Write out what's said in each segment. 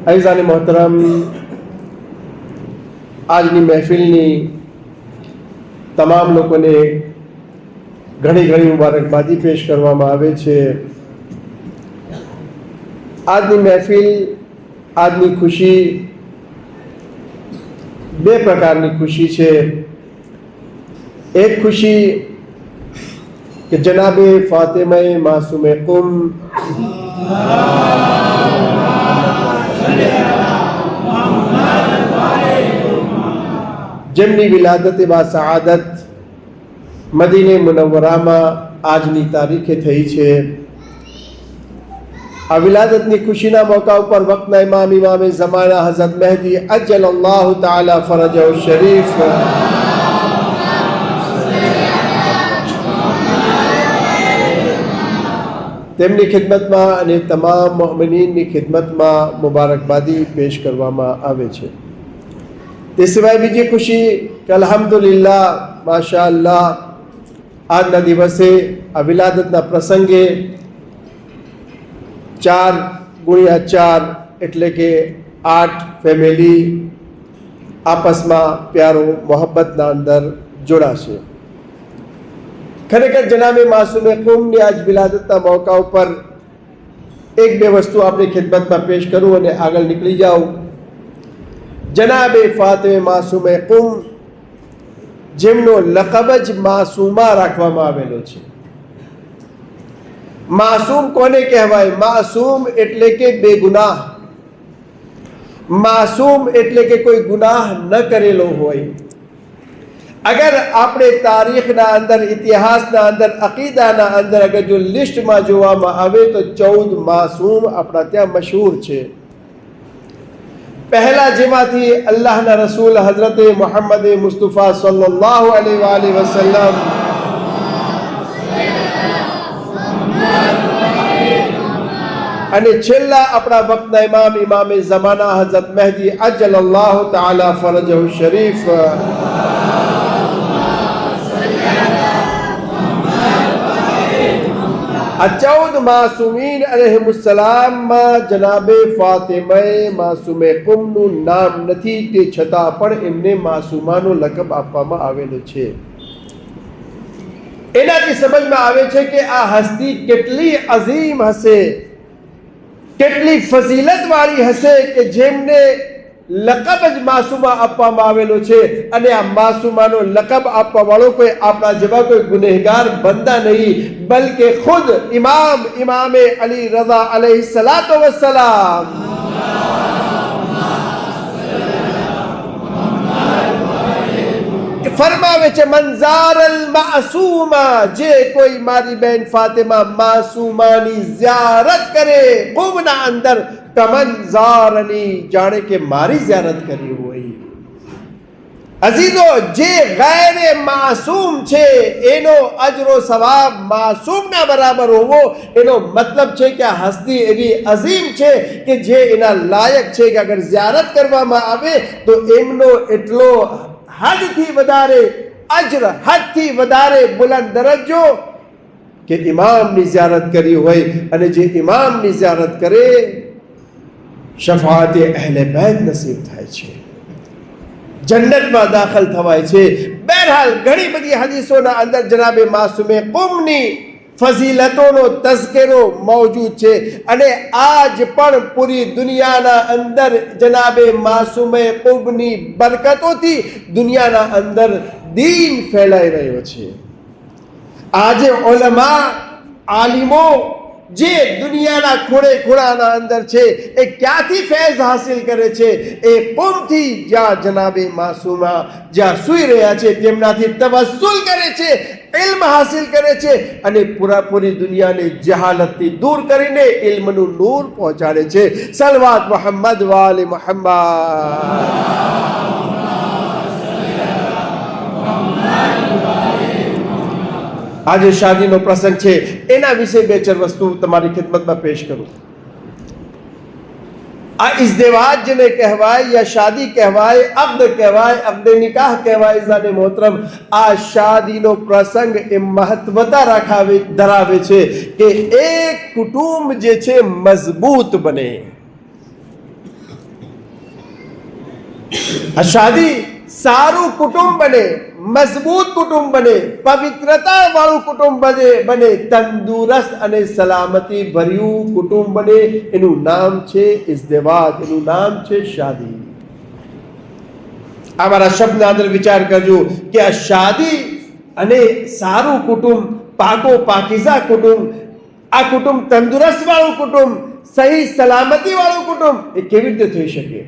અઈઝાન મોહતરમ, આજની મહેફિલની તમામ લોકોને ઘણી ઘણી મુબારકબાદી પેશ કરવામાં આવે છે. આજની મહેફિલ, આજની ખુશી બે પ્રકારની ખુશી છે. એક ખુશી કે જનાબે ફાતિમા માસૂમે કુમ જેમની વિલાદત બા સઆદત મદીને મુનવ્વરામાં આજની તારીખે થઈ છે. આ વિલાદતની ખુશીના મોકા ઉપર વક્તના ઇમામે ઝમાના હઝરત મહેદી અજ્જલલ્લાહુ તઆલા ફરજહુ શરીફ તેમની ખિદમતમાં અને તમામ મુઅમિનીનની ખિદમતમાં મુબારકબાદી પેશ કરવામાં આવે છે. તે સિવાય બીજી ખુશી કે અલ્હમ્દુલિલ્લાહ, માશા અલ્લાહ, આજના દિવસે આ વિલાદતના પ્રસંગે 4x4 એટલે કે 8 ફેમિલી આપસમાં પ્યારો મોહબ્બતના અંદર જોડાશે. ખરેખર જનાબે માસૂમે કુમની આજ વિલાદતના મોકા ઉપર એક બે વસ્તુ આપણી ખિદમતમાં પેશ કરું અને આગળ નીકળી જાઉં. જનાબે ફાતિમા માસૂમે કુમ, જેમનો લકબ જ માસૂમા રાખવામાં આવેલો છે. માસૂમ કોને કહેવાય? માસૂમ એટલે કે બેગુનાહ, માસૂમ એટલે કે કોઈ ગુનાહ ન કરેલો હોય. અગર આપણે તારીખના અંદર, ઇતિહાસના અંદર, અકીદાના અંદર અગર જો લિસ્ટમાં જોવામાં આવે તો 14 માસૂમ આપણા ત્યાં મશહૂર છે. પહેલા જેમાંથી અલ્લાહના રસૂલ હઝરત મુહમ્મદ મુસ્તફા સલ્લલ્લાહુ અલૈહિ વસલ્લમ, અને છેલ્લા આપણા વક્તના ઇમામે ઝમાના હઝરત મહેદી અજ્જલલ્લાહુ તઆલા ફરજહુ શરીફ, આ 14 માસૂમીન અલૈહિમુસ્સલામમાં જનાબે ફાતિમા માસૂમે કુમનું નામ નથી, તે છતાં પણ એમને માસૂમાનો લકબ આપવામાં આવેલો છે. એનાથી સમજમાં આવે છે કે આ હસ્તી કેટલી અઝીમ હશે, કેટલી ફઝીલત વાળી હશે કે જેમને લકબ જ માસૂમા આપવામાં આવેલો છે. અને આ માસૂમાનો લકબ આપવા વાળો કોઈ આપણા જેવા કોઈ ગુનેહગાર બંદા નહીં, બલકે ખુદ ઇમામે અલી રઝા અલૈહિ સલાતો વસ્સલામ ફરમાવે છે, મંઝાર અલ માસૂમા, જે કોઈ મારી બહેન ફાતિમા માસૂમાની ઝિયારત કરે કુમના અંદર, કમંઝારની, જાણે કે મારી ઝિયારત કરી હોય. અઝીઝો, જે ગૈર માસૂમ છે એનો અજરો સવાબ માસૂમના બરાબર હોવો, એનો મતલબ છે કે આ હસ્તી એવી અઝીમ છે કે જે એના લાયક છે કે અગર ઝિયારત કરવામાં આવે તો એમનો એટલો હદથી વધારે અજર, હદથી વધારે બુલંદ દરજ્જો કે ઇમામની ઝિયારત કરી હોય. અને જે ઇમામની ઝિયારત કરે શફાઅત અહેલે બેત નસીબ થાય છે, જન્નતમાં દાખલ થવાય છે. બહરહાલ ઘણી બધી હદીસોના અંદર જનાબે માસૂમે કુમની ફઝીલતોનો તઝકરો મૌજૂદ છે. અને આજ પણ પૂરી દુનિયાના અંદર જનાબે માસૂમે કુમની બરકતોથી દુનિયાના અંદર દીન ફેલાઈ રહ્યો છે. આજે ઉલમા, આલિમો જે દુનિયાના ખૂણે ખૂણાના અંદર છે એ ક્યાંથી ફૈઝ હાસિલ કરે છે? એ કુમથી, જ્યાં જનાબે માસૂમા જ્યાં સૂઈ રહ્યા છે તેમનાથી તવસ્સુલ કરે છે, ઇલ્મ હાસિલ કરે છે અને પૂરી દુનિયાને જહાલતથી દૂર કરીને ઇલ્મનું નૂર પહોંચાડે છે. સલવાત મુહમ્મદ વાલે મુહમ્મદ. આજે શાદીનો પ્રસંગ છે, એના વિશે બે ચાર વસ્તુ તમારી ખિદમતમાં પેશ કરું. આ ઇઝદિવાજ જેને કહેવાય યા શાદી કહેવાય, અક્દ કહેવાય, અક્દ નિકાહ કહેવાય, ઝાને મોહતરમ, આ શાદીનો પ્રસંગ એ મહત્વતા ધરાવે છે કે એક કુટુંબ જે છે મજબૂત બને. આ શાદી સારું કુટુંબ બને, મજબૂત કુટુંબ બને, પવિત્રતા વાળું કુટુંબ બને, તંદુરસ્ત અને સલામતી ભર્યું કુટુંબ બને, એનું નામ છે ઇઝદિવાજ, એનું નામ છે શાદી. આ મારા શબ્દના અંદર વિચાર કરજો કે આ શાદી અને સારું કુટુંબ, પાકો પાકીઝા કુટુંબ, આ કુટુંબ તંદુરસ્ત વાળું કુટુંબ, સહી સલામતી વાળું કુટુંબ એ કેવી રીતે થઈ શકે?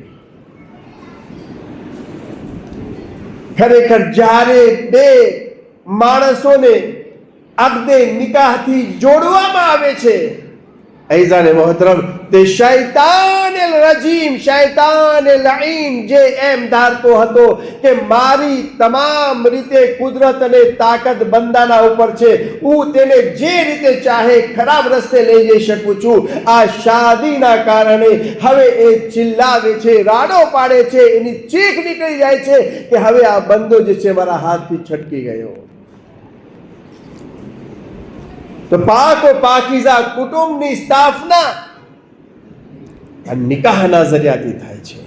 ખરેખર જ્યારે બે માણસોને અક્દે નિકાહથી જોડવામાં આવે છે, અઈઝાને મોહતરમ, તે શૈતાનેલ રજીમ, શૈતાનેલ લઈન જે એમ ધારતો હતો કે મારી તમામ રીતે કુદરત અને તાકાત બંદાના ઉપર છે, હું તેને જે રીતે ચાહે ખરાબ રસ્તે લઈ જઈ શકું છું, આ શાદીના કારણે હવે એ ચિલ્લાવે છે, રાડો પાડે છે, એની ચીખ નીકળી જાય છે કે હવે આ બંદો જે છે મારા હાથથી છટકી ગયો. તો પાકો પાકીઝા કુટુંબની સ્થાપના નિકાહના જરિયાથી થાય છે.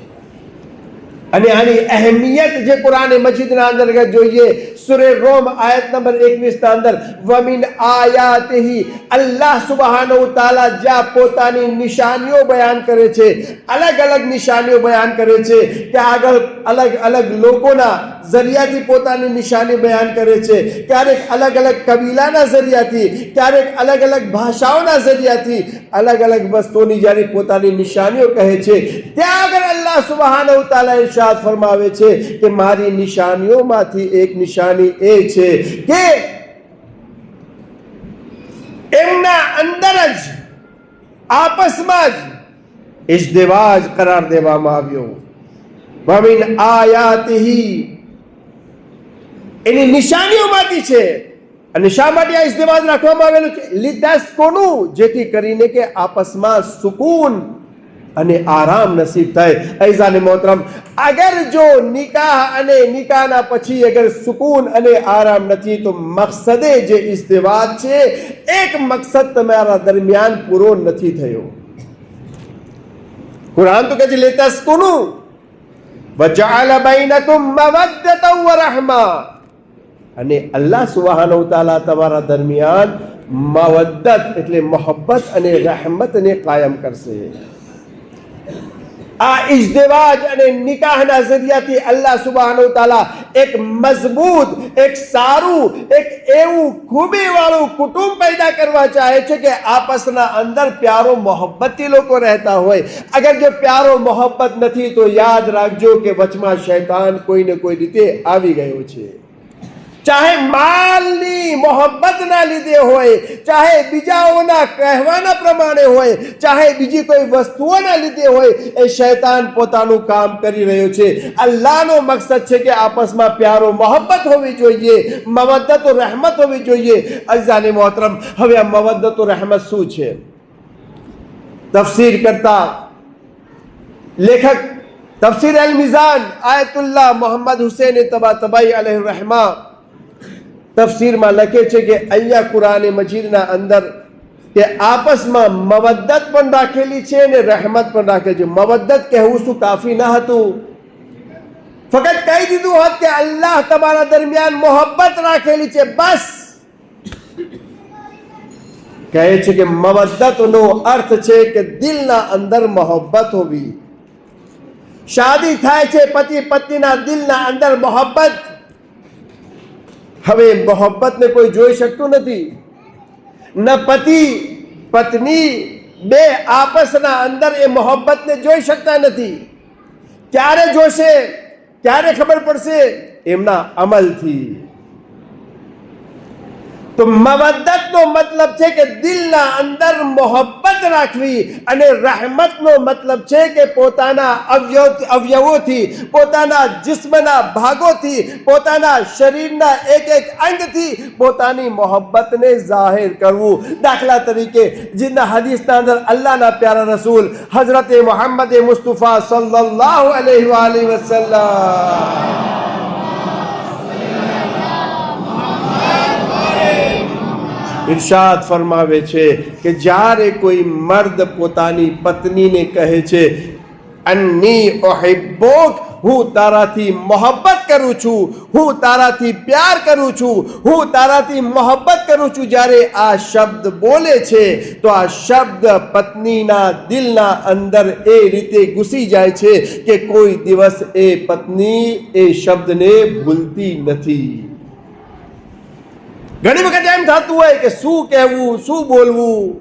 અને આની અહેમિયત જે કુરાન મજીદના અંતર્ગત જોઈએ, સૂરે રોમ આયત નંબર 21 ના અંદર, વમિન આયાતિહી, અલ્લાહ સુબહાનહુ તઆલા જ્યાં પોતાની નિશાનીઓ બયાન કરે છે, અલગ અલગ નિશાનીઓ બયાન કરે છે કે આગળ અલગ અલગ લોકોના જરિયાથી પોતાની નિશાની બયાન કરે છે, ક્યારેક અલગ અલગ કબીલાના જરિયાથી, ક્યારેક અલગ અલગ ભાષાઓના જરિયાથી અલગ અલગ વસ્તુઓની જ્યારે પોતાની નિશાનીઓ કહે છે, ત્યાં આગળ અલ્લાહ સુબહાનહુ તઆલા ઇરશાદ ફરમાવે છે કે મારી નિશાનીઓમાંથી એક નિશાની એ છે કે એમના અંદર જ આપસમાં જ ઇઝદિવાજ કરાર દેવામાં આવ્યો. વમિન આયાતિહી, એની નિશાનીઓમાંથી છે. અને શા માટે આ ઇઝદિવાજ રાખવામાં આવેલું છે? લિતસ્કુનુ, જેથી કરીને કે આપસમાં સુકૂન અને આરામ નસીબ થાય. અઈઝાને મોહતરમ, અગર જો નિકાહ અને નિકાહના પછી અગર સુકૂન અને આરામ નથી તો મકસદે જે ઇઝદિવાજ છે, એક મકસદ તમારા દરમિયાન પૂરો નથી થયો. કુરાન તો કહે છે લિતસ્કુનુ વજઅલ બૈનકુમ મવદ્દતન વરહમા, અને અલ્લાહ સુબહાનહુ તઆલા તમારા દરમિયાન મવદ્દત એટલે મોહબ્બત અને રહેમતને કાયમ કરશે. આ ઇઝદિવાજ અને નિકાહના જરિયાથી અલ્લાહ સુબહાનહુ તઆલા એક મજબૂત, એક સારું, એક એવું ખૂબી વાળું કુટુંબ પેદા કરવા ચાહે છે કે આપસના અંદર પ્યારો મોહબ્બતથી લોકો રહેતા હોય. અગર જો પ્યારો મોહબ્બત નથી તો યાદ રાખજો કે વચમાં શૈતાન કોઈને કોઈ રીતે આવી ગયો છે. ચાહે માલની મોહબ્બતના લીધે હોય, ચાહે બીજાઓના કહેવાના પ્રમાણે હોય, ચાહે બીજી કોઈ વસ્તુઓના લીધે હોય, એ શૈતાન પોતાનું કામ કરી રહ્યો છે. અલ્લાહનો મકસદ છે કે આપસમાં પ્યારો મોહબ્બત હોવી જોઈએ, મવદ્દત ઓ રહેમત હોવી જોઈએ. અઝાને મોહતરમ, હવે આ મવદ્દત ઓ રહેમત શું છે? તફસીર કરતા લેખક તફસીર અલ મિઝાન આયતુલ્લાહ મોહમ્મદ હુસૈન તબાતબાઈ અલૈહિ રહેમા તફસીરમાં લખે છે કે અહીંયા કુરાન મજીદના અંદર કે આપસમાં મવદ્દત પણ રાખેલી છે અને રહેમત પણ રાખેલી છે. મવદ્દત કહેવું શું કાફી ન હતું? ફક્ત કહી દીધું હોત કે અલ્લાહ તમારા દરમિયાન મોહબ્બત રાખેલી છે, બસ. કહે છે કે મવદ્દતનો અર્થ છે કે દિલના અંદર મોહબ્બત હોવી. શાદી થાય છે પતિ પત્નીના દિલના અંદર મોહબ્બત. હવે મોહબ્બતને કોઈ જોઈ શકતું નથી. ન પતિ પત્ની બે આપસના અંદર એ મોહબ્બતને જોઈ શકતા નથી. ક્યારે જોશે? ક્યારે ખબર પડશે? એમના અમલથી. તો મવદ્દતનો મતલબ છે કે દિલના અંદર મોહબ્બત રાખવી, અને રહેમતનો મતલબ છે કે પોતાના અવયવોથી, પોતાના જિસ્મના ભાગોથી, પોતાના શરીરના એક એક અંગથી પોતાની મોહબ્બતને જાહેર કરવું. દાખલા તરીકે જીંદા હદીસના અંદર અલ્લાહના પ્યારા રસૂલ હઝરત મોહમ્મદ મુસ્તફા સલ્લલ્લાહુ અલૈહિ વસલ્લમ ઇરશાદ ફરમાવે છે કે જ્યારે કોઈ મર્દ પોતાની પત્નીને કહે છે અન્ની ઉહિબ્બુક હું તારાથી મોહબ્બત કરું છું, હું તારાથી પ્યાર કરું છું, હું તારાથી મોહબ્બત કરું છું. જ્યારે આ શબ્દ બોલે છે તો આ શબ્દ પત્નીના દિલના અંદર એ રીતે ઘૂસી જાય છે કે કોઈ દિવસ એ પત્ની એ શબ્દને ભૂલતી નથી. ઘણી વખત એમ થતું હોય કે શું કહેવું, શું બોલવું,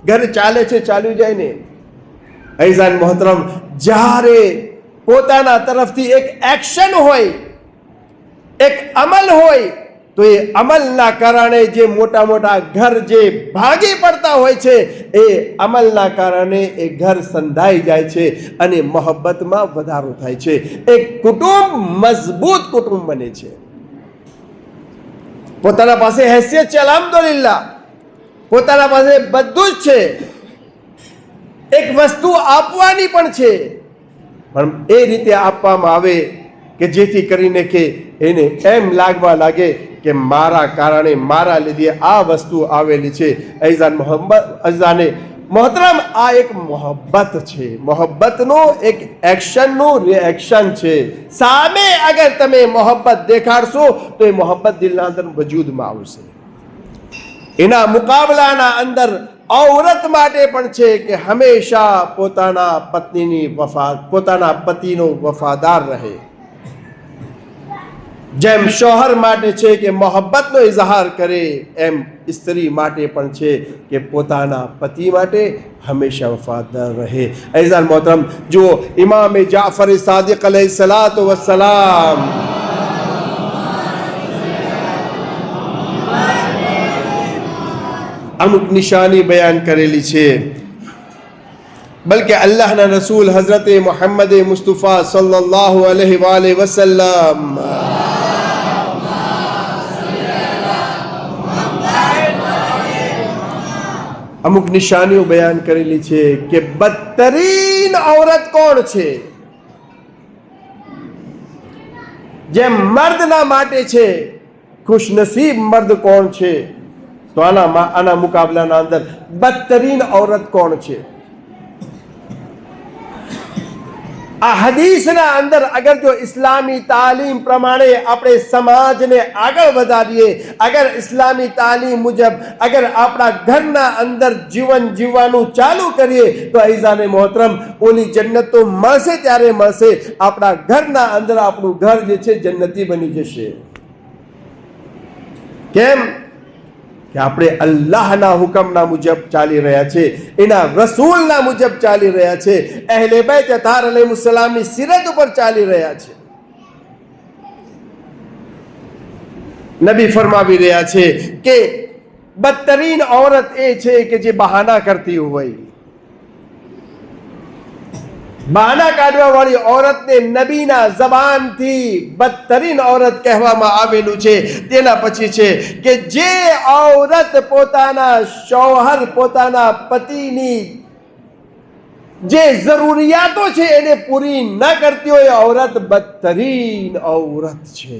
ઘરે ચાલે છે ચાલ્યું જાય ને. અઈઝાન મોહતરમ, જ્યારે પોતાના તરફથી એક એક્શન હોય, એક અમલ હોય, તો એ અમલના કારણે જે મોટા મોટા ઘર જે ભાગી પડતા હોય છે, એ અમલના કારણે એ ઘર સંધાઈ જાય છે અને મોહબ્બતમાં વધારો થાય છે. એક કુટુંબ મજબૂત કુટુંબ બને છે. પોતાના પાસે હેસિયત છે, અલ્હમ્દુલિલ્લાહ, પોતાના પાસે બધું જ છે, એક વસ્તુ આપવાની પણ છે, પણ એ રીતે આપવામાં આવે કે જેથી કરીને કે એને એમ લાગવા લાગે કે મારા કારણે, મારા લીધે આ વસ્તુ આવેલી છે. અઈઝાને મોહતરમ, આ એક મોહબ્બત છે. મોહબ્બતનો એક એક્શનનું રિએક્શન છે. સામે અગર તમે મોહબ્બત દેખાડશો તો એ મોહબ્બત દિલના અંદર વજૂદમાં આવશે. એના મુકાબલાના અંદર औरत માટે પણ છે કે હંમેશા પોતાના પોતાના પતિનો વફાદાર રહે. જેમ શોહર માટે છે કે મોહબ્બતનો ઇઝહાર કરે, એમ સ્ત્રી માટે પણ છે કે પોતાના પતિ માટે હંમેશા વફાદાર રહે. અઈઝાન મોહતરમ, જો ઇમામ જાફર સાદિક अलैहिस्सलातु वस्सलाम અમુક નિશાની બયાન કરેલી છે, બલકે અલ્લાહના રસૂલ હઝરત મોહમ્મદ મુસ્તફા સલ્લલ્લાહુ અલૈહિ વસલ્લમ અમુક નિશાનીઓ બયાન કરેલી છે કે બદતરીન औरत કોણ છે. જેમ મર્દના માટે છે, ખુશનસીબ મર્દ કોણ છે, તો આના મુકાબલાના અંદર બદતરીન औरत કોણ છે. આ હદીસના અંદર અગર જો ઇસ્લામી તાલીમ પ્રમાણે આપણે સમાજને આગળ વધારીએ, અગર ઇસ્લામી તાલીમ મુજબ અગર આપણા ઘરના અંદર જીવન જીવવાનું ચાલુ કરીએ તો અઈઝાને મોહતરમ, ઓલી જન્નત તો મળશે ત્યારે મળશે. આપણા ઘરના અંદર આપણું ઘર જે છે જન્નતી બની જશે. કેમ કે આપણે અલ્લાહના હુકમના મુજબ ચાલી રહ્યા છે, એના રસૂલના મુજબ ચાલી રહ્યા છે, અહેલે બેત અતાર અલૈહિસ્સલામની સિરત ઉપર ચાલી રહ્યા છે. નબી ફરમાવી રહ્યા છે કે બદતરીન औरत એ છે કે જે બહાના કરતી હોય. બહાના કાઢવા વાળી औरतને નબીના જબાનથી બદતરીન औरत કહેવામાં આવેલું છે. તેના પછી છે કે જે औरत પોતાના શોહર, પોતાના પતિની જે જરૂરિયાતો છે એને પૂરી ન કરતી હોય, औरत બદતરીન औरत છે.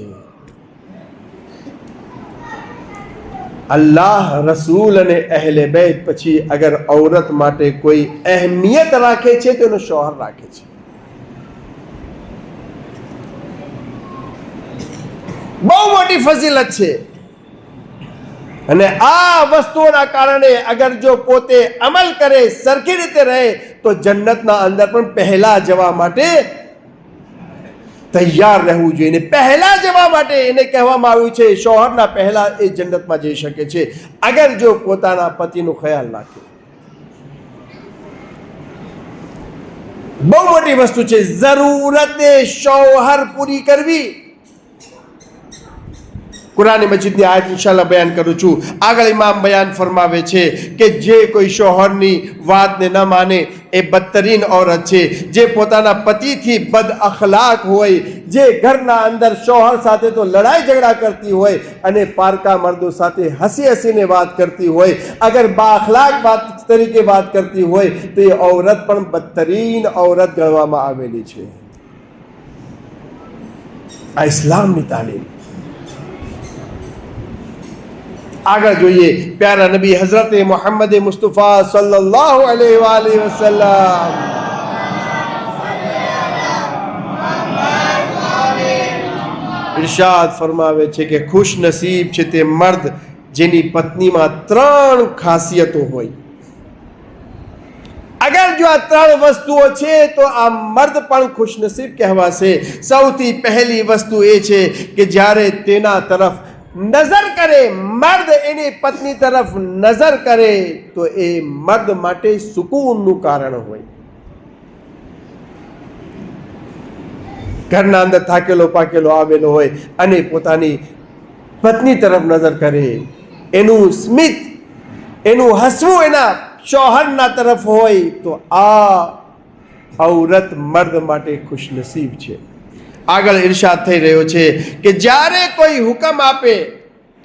અલ્લાહ, રસૂલ અને અહેલે બેત પછી અગર औरत માટે કોઈ અહેમિયત રાખે છે તો એનો શોહર રાખે છે. બહુ મોટી ફઝીલત છે. અને આ વસ્તુઓના કારણે અગર જો પોતે અમલ કરે, સરખી રીતે રહે, તો જન્નતના અંદર પણ પહેલા જવા માટે તૈયાર રહેવું જોઈએ. પહેલા જવા માટે એને કહેવામાં આવ્યું છે શોહરના પહેલા એ જન્નતમાં જઈ શકે છે અગર જો પોતાના પતિનો ખ્યાલ રાખે. બહુ મોટી વસ્તુ છે જરૂરતે શોહર પૂરી કરવી. कुरान मजीद ની આયત ઇન્શાઅલ્લાહ બયાન કરું છું. આગળ ઇમામ બયાન ફરમાવે છે કે જે કોઈ શોહરની વાતને ન માને એ બદતરીન औरत છે. જે પોતાના પતિથી બદ અખલાક હોય, જે ઘરના અંદર શોહર સાથે તો લડાઈ ઝઘડા કરતી હોય અને પારકા મર્દો સાથે હસી હસીને વાત કરતી હોય, અગર બાઅખલાક વાત તરીકે વાત કરતી હોય તો એ औरत પણ બદતરીન औरत ગણવામાં આવેલી છે. આ ઇસ્લામની તાલીમ. આગળ જોઈએ પ્યારા નબી હઝરત મોહમ્મદ મુસ્તફા સલ્લલ્લાહુ અલૈહિ વસલ્લમ ઇરશાદ ફરમાવે છે કે ખુશ નસીબ છે તે મર્દ જેની પત્નીમાં 3 ખાસિયતો હોય. અગર જો આ 3 વસ્તુઓ છે તો આ મર્દ પણ ખુશનસીબ કહેવાશે. સૌથી પહેલી વસ્તુ એ છે કે જ્યારે તેના તરફ નજર કરે, મર્દ એની પત્ની તરફ નજર કરે તો એ મર્દ માટે સુકૂનનું કારણ હોય. ઘરના અંદર થાકેલો પાકેલો આવેલો હોય અને પોતાની પત્ની તરફ નજર કરે, એનું સ્મિત, એનું હસવું એના શોહરના તરફ હોય તો આ ઔરત મર્દ માટે ખુશનસીબ છે. આગળ ઇરશાદ થઈ રહ્યો છે કે જ્યારે કોઈ હુકમ આપે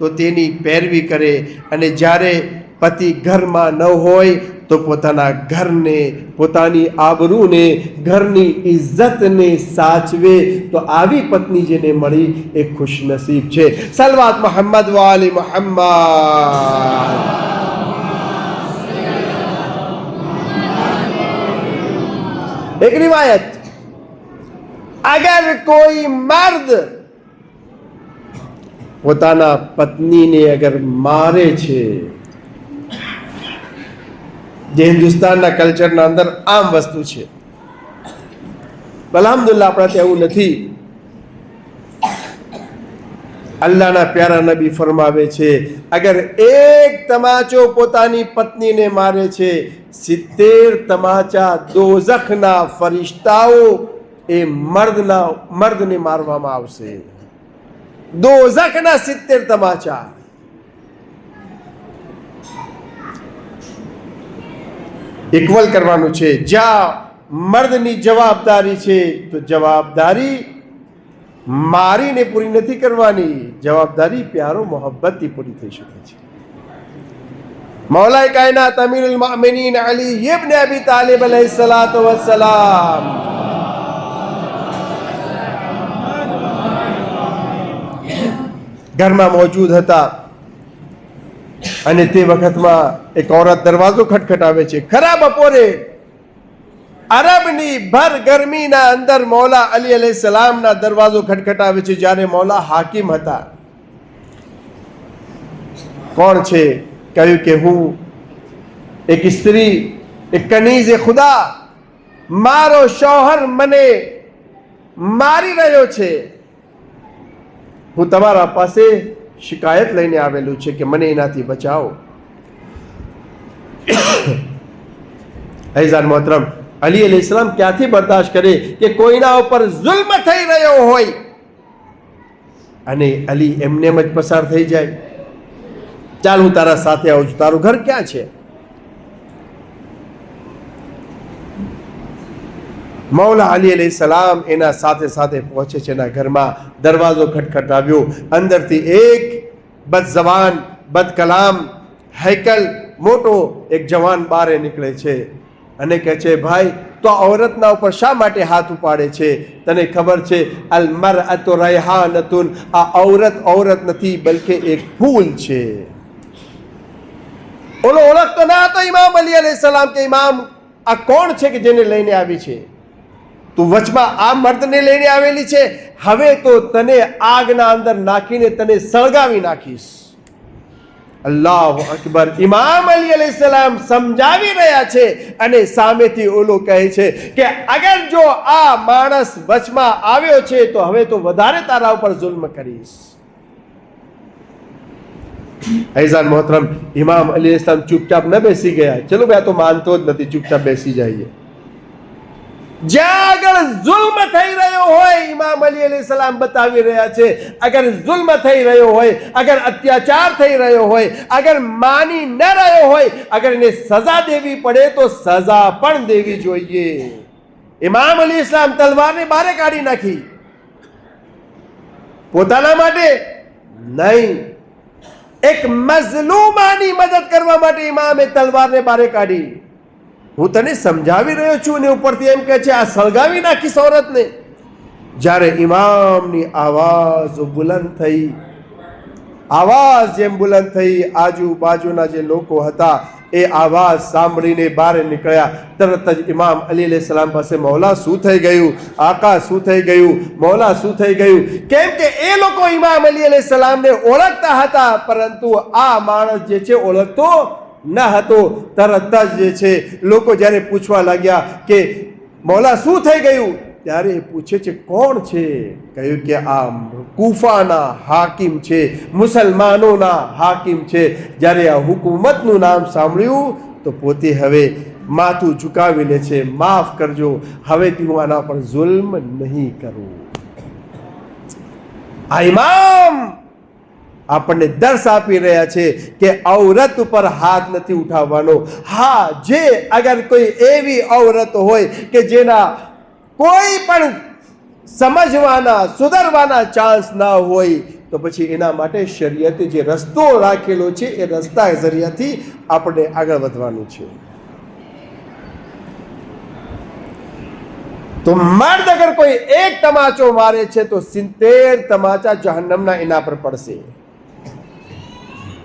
તો તેની પેરવી કરે અને જ્યારે પતિ ઘરમાં ન હોય તો પોતાના ઘરને, પોતાની આબરૂને, ઘરની ઇજ્જતને સાચવે. તો આવી પત્ની જેને મળી એ ખુશનસીબ છે. સલવાત મોહમ્મદ વાલી મોહમ્મદ. एक रिवायत, अगर कोई मर्द પોતાના પત્નીને અગર મારે છે, જે હિન્દુસ્તાનના કલ્ચરના અંદર આમ વસ્તુ છે, અલ્હમ્દુલિલ્લાહ આપણા ત્યાં એવું નથી. અલ્લાહના પ્યારા નબી ફરમાવે છે અગર એક તમાચો પોતાની પત્નીને મારે છે, 70 તમાચા દોઝખના ફરિશ્તાઓ એ મર્દને મારવામાં આવશે. દોઝખના 70 તમાચા. ઇક્વલ કરવાનું છે. જ્યાં મર્દની જવાબદારી છે તો જવાબદારી મારીને પૂરી નથી કરવાની, જવાબદારી પ્યારો મોહબ્બતથી પૂરી થઈ શકે છે. मौला कायनात अमीरुल मोमिनीन अली इब्न अबी तालिब अलैहिस्सलातु वस्सलाम ઘરમાં મોજૂદ હતા અને તે વખતમાં એક औरत દરવાજો ખટખટાવે છે. ખરા બપોરે અરબની ભર ગરમીના અંદર મૌલા અલી અલૈહિસ્સલામના દરવાજો ખટખટાવે છે. જ્યારે મૌલા હાકિમ હતા. કોણ છે? કહ્યું કે હું એક સ્ત્રી, એક કનીઝે ખુદા, મારો શોહર મને મારી રહ્યો છે, હું તમારા પાસે શિકાયત લઈને આવેલું છે કે મને એનાથી બચાવો. અઝીઝાન મોહતરમ, અલી અલૈહિસ્સલામ ક્યાંથી બર્દાશ્ત કરે કે કોઈના ઉપર જુલ્મ થઈ રહ્યો હોય અને અલી એમને જ પસાર થઈ જાય. ચાલ હું તારા સાથે આવું છું, તારું ઘર ક્યાં છે? મૌલા અલી અલૈહિસ્સલામ એના સાથે સાથે પહોંચે છે એના ઘરમાં. દરવાજો ખટખટાવ્યો. અંદરથી એક બદઝબાન, બદકલામ, હૈકલ મોટો એક જવાન બહાર નીકળે છે અને કહે છે, ભાઈ તો ઔરતના ઉપર શા માટે હાથ ઉપાડે છે? તને ખબર છે અલ મરઅતુ રૈહાનતુન, આ ઔરત નથી બલકે એક ફૂલ છે. ઓલો ઓળખતો ના હતો ઇમામ અલી અલૈહિસ્સલામ કે ઇમામ આ કોણ છે કે જેને લઈને આવી છે? તું વચમાં આ મર્દને લઈને આવેલી છે, હવે તો તને આગના અંદર નાખીને તને સળગાવી નાખીશ. અલ્લાહુ અકબર. ઇમામ અલી અલૈહિસ્સલામ સમજાવી રહ્યા છે અને સામેથી ઓલો કહે છે કે અગર જો આ માણસ વચમાં આવ્યો છે તો હવે તો વધારે તારા ઉપર જુલ્મ કરીશ. અઝીઝાન મોહતરમ, ઇમામ અલી અલૈહિસ્સલામ ચૂપચાપ ન બેસી ગયા. ચલો ભાઈ, તો માનતો જ નથી, ચૂપચાપ બેસી જઈએ. જ્યાં આગળ જુલ્મ થઈ રહ્યો હોય, ઇમામ અલી અલૈહિસ્સલામ બતાવી રહ્યા છે, અગર જુલ્મ થઈ રહ્યો હોય, અગર અત્યાચાર થઈ રહ્યો હોય, અગર માની ન રહ્યો હોય, અગર એને સજા દેવી પડે તો સજા પણ દેવી જોઈએ. ઇમામ અલી ઇસ્લામ તલવારને બારે કાઢી નાખી, પોતાના માટે નહીં, એક મઝલૂમાની મદદ કરવા માટે ઇમામે તલવારને બારે કાઢી. હું તને સમજાવી રહ્યો છું ને ઉપરથી એમ કહે છે આ સળગાવી નાખીશ ઔરતને. જ્યારે ઇમામની આવાજ બુલંદ થઈ, આવાજ જેમ બુલંદ થઈ, આજુબાજુના જે લોકો હતા એ આવાજ સાંભળીને બહાર નીકળ્યા. તરત જ ઇમામ અલી અલૈહિસ્સલામ પાસે, મૌલા શું થઈ ગયું, આકા શું થઈ ગયું, મૌલા શું થઈ ગયું? કેમ કે એ લોકો ઇમામ અલી અલૈહિસ્સલામને ઓળખતા હતા, પરંતુ આ માણસ જે છે ઓળખતો ન હતો. તરત જ જે છે લોકો જ્યારે પૂછવા લાગ્યા કે મૌલા શું થઈ ગયું, ત્યારે એ પૂછે છે કોણ છે? કહ્યું કે આ કૂફાના હાકિમ છે, મુસલમાનોના હાકિમ છે. જ્યારે આ હુકુમતનું નામ સાંભળ્યું તો પોતે હવે માથું ઝુકાવી લે છે, માફ કરજો, હવેથી હું આના પર જુલ્મ નહીં કરું. આ ઇમામ આપણને દર્શ આપી રહ્યા છે કે ઔરત ઉપર હાથ નથી ઉઠાવવાનો. હા, જે અગર કોઈ એવી ઔરત હોય કે જેના કોઈ પણ સમજવાના સુધરવાના ચાન્સ ના હોય, તો પછી એના માટે શરીયતે જે રસ્તો રાખેલો છે એ રસ્તા જરિયાથી આપણે આગળ વધવાનું છે. તો મર્દ અગર કોઈ એક તમાચો મારે છે તો 70 તમાચા જહન્નમના એના પર પડશે.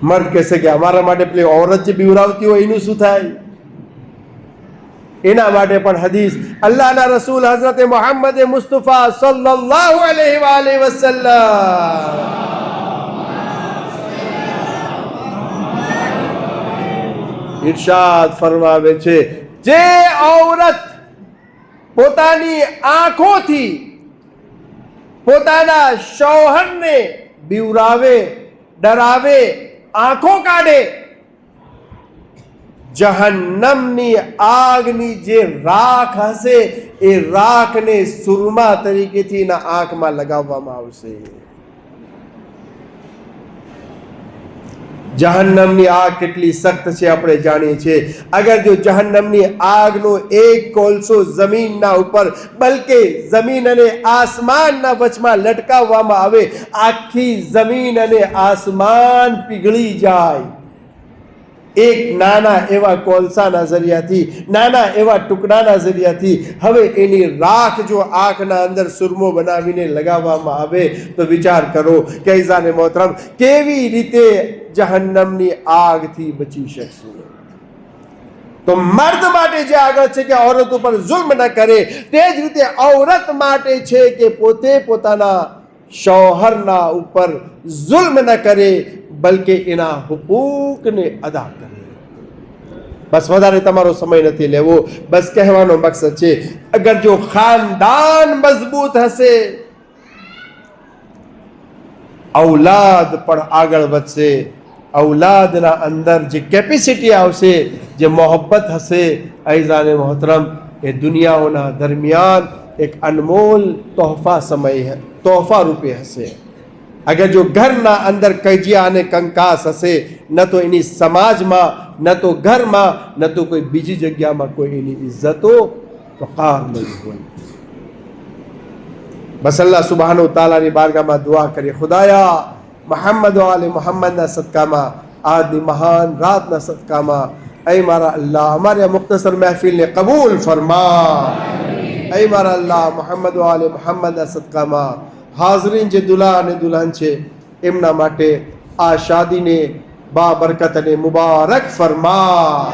મર્દ કહેશે કે અમારા માટે પેલી ઔરત જે બીવરાવતી હોય એનું શું થાય? એના માટે પણ હદીસ અલ્લાહના રસૂલ હઝરત મોહમ્મદ મુસ્તફા સલ્લલ્લાહુ અલૈહિ વસલ્લમ ઇરશાદ ફરમાવે છે, જે ઔરત પોતાની આંખોથી પોતાના શૌહરને બીવરાવે, ડરાવે, આંખો કાઢે, જહન્નમની આગની જે રાખ હશે એ રાખને સુરમા તરીકેથી એના આંખમાં લગાવવામાં આવશે. જહન્નમની આગ કેટલી સખ્ત છે આપણે જાણીએ છીએ. અગર જો જહન્નમની આગનો એક કોલસો જમીનના ઉપર, બલકે જમીન અને આસમાનના વચમાં લટકાવવામાં આવે, આખી જમીન અને આસમાન પીગળી જાય. એક નાના એવા કોલસાના જરિયાથી, નાના એવા ટુકડાના જરિયાથી હવે એની રાખ જો આંખના અંદર સુરમો બનાવીને લગાવવામાં આવે તો વિચાર કરો કે ઇઝાને મોહતરમ કેવી રીતે જહન્નમની આગથી બચી શકશું. તો મર્દ માટે જે આગળ છે કે ઔરત ઉપર જુલ્મ ન કરે, તે જ રીતે ઔરત માટે છે કે પોતે પોતાના શૌહરના ઉપર જુલ્મ ન કરે, બલકે એના હુકૂકને અદા કરે. બસ વધારે તમારો સમય નથી લેવો. બસ કહેવાનો મકસદ છે, અગર જો ખાનદાન મજબૂત હશે, ઔલાદ પણ આગળ વધશે. ઔલાદના અંદર જે કેપેસિટી આવશે, જે મોહબ્બત હશે, અઈઝાને મોહતરમ, એ દુનિયાઓના દરમિયાન એક અનમોલ તોહફા રૂપે હશે. અગર જો ઘરના અંદર કજિયા અને કંકાસ હશે, ન તો એની સમાજમાં, ન તો ઘરમાં, ન તો કોઈ બીજી જગ્યામાં કોઈ એની ઇજ્જતો વકાર નહીં હોય. બસ અલ્લાહ સુબહાનહુ તાલાની બારગાહમાં દુઆ કરીએ, ખુદાયા મોહમ્મદ આલે મોહમ્મદના સદકામાં, આજની મહાન રાતના સદકામાં, ऐ मारा अल्लाह हमारे मुख्तसर महफिल ने कबूल फरमा. ऐ मारा अल्लाह मोहम्मद वाले मोहम्मद सदकामा हाजरीन जे दुल्हा અને દુલ્હન છે એમના માટે આ શાદીને બાબરકત અને મુબારક ફરમા.